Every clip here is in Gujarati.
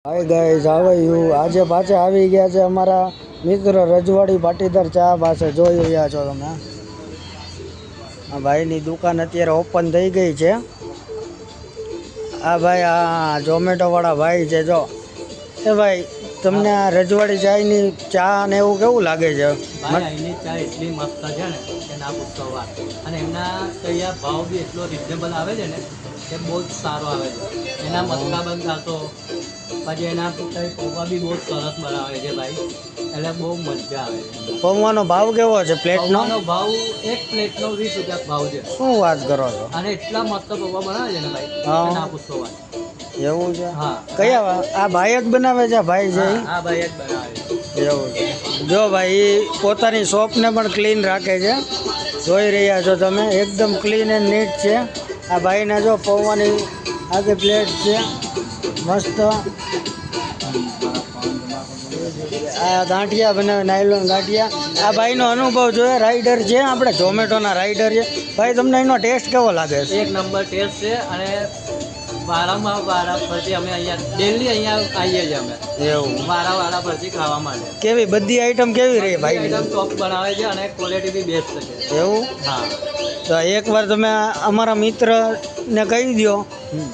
Hi guys, how are you? આજે પાછા આવી ગયા છે અમારા મિત્ર રજવાડી પાટીદાર ચા પાસે. જોઈ રહ્યા છો તમે, આ ભાઈની દુકાન અત્યારે ઓપન થઈ ગઈ છે. આ ભાઈ આ ઝોમેટો વાળા ભાઈ છે. જો એ ભાઈ, તમને આ રજવાડી ચાયની ચા ને એવું કેવું લાગે છે? ભાઈ અહીંની ચા એટલી મસ્ત છે ને કે ના પૂછતો વાત. અને એમના તૈયાર ભાવ બી એટલો રિઝનેબલ આવે છે ને કે બહુ જ સારો આવે છે. એના મસ્કા બંધ થતો પછી એના પૌવા બી બહુ સરસ બનાવે છે ભાઈ, એટલે બહુ મજા આવે છે. પૌવાનો ભાવ કેવો છે પ્લેટનો? પૌવાનો ભાવ એક પ્લેટનો 20 રૂપિયા ભાવ છે. શું વાત કરો છો? અને એટલા મસ્ત પૌવા બનાવે છે ને ભાઈ કે ના પૂછતો વાત. એવું છે? હા. કયા આ ભાઈ જ બનાવે છે? ભાઈ છે આ ભાઈ જ બનાવે છે. એવું છે. જો ભાઈ પોતાની શોપને પણ ક્લીન રાખે છે. જોઈ રહ્યા છો તમે, એકદમ ક્લીન એન્ડ નીટ છે. આ ભાઈને જો પૌવાની આખી પ્લેટ છે મસ્ત. આ ગાંઠિયા બનાવે, નાયલોન ગાંઠિયા. આ ભાઈનો અનુભવ જોઈએ. રાઈડર છે, આપણે ઝોમેટોના રાઈડર છે. ભાઈ, તમને એનો ટેસ્ટ કેવો લાગે છે? એક નંબર ટેસ્ટ છે. અને વારા પરથી અમે અહીંયા ડેલી અહીંયા આવીએ છીએ અમે. એવું? વારા પરથી ખાવા માટે. કેવી બધી આઈટમ કેવી રહી ભાઈ? આઈટમ ટોપ બનાવે છે અને ક્વોલિટી બી બેસ્ટ છે. એવું? હા. તો એકવાર તમે અમારા મિત્રને કહી દો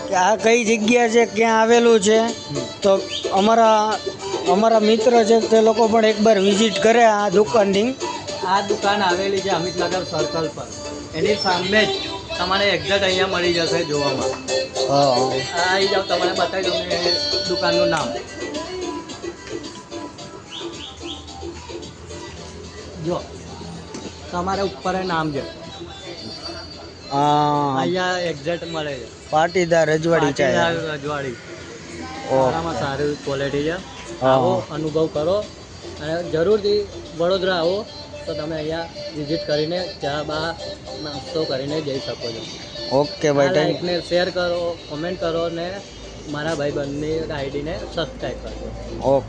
કે આ કઈ જગ્યા છે, ક્યાં આવેલું છે, તો અમારા મિત્ર છે તે લોકો પણ એકવાર વિઝિટ કરે આ દુકાનની. આ દુકાન આવેલી છે અમિતનગર સર્કલ પર. એની સામે જ તમારે એક્ઝેક્ટ અહીંયા મળી જશે જોવામાં. આવી જાઓ, તમને બતાવી દઉં એ દુકાનનું નામ. જો તમારે ઉપર નામ છે, અહીંયા એક્ઝેક્ટ મળે છે. પાટીદાર રજવાડી ચા. રજવાડી સારામાં સારી ક્વોલિટી છે. આવો, અનુભવ કરો અને જરૂરથી વડોદરા આવો તો તમે અહીંયા વિઝિટ કરીને ચા બા નાસ્તો કરીને જઈ શકો છો. ઓકે ભાઈ, લાઈકને શેર કરો, કોમેન્ટ કરો ને મારા ભાઈ બંધની આઈડીને સબસ્ક્રાઈબ કરજો. ઓકે.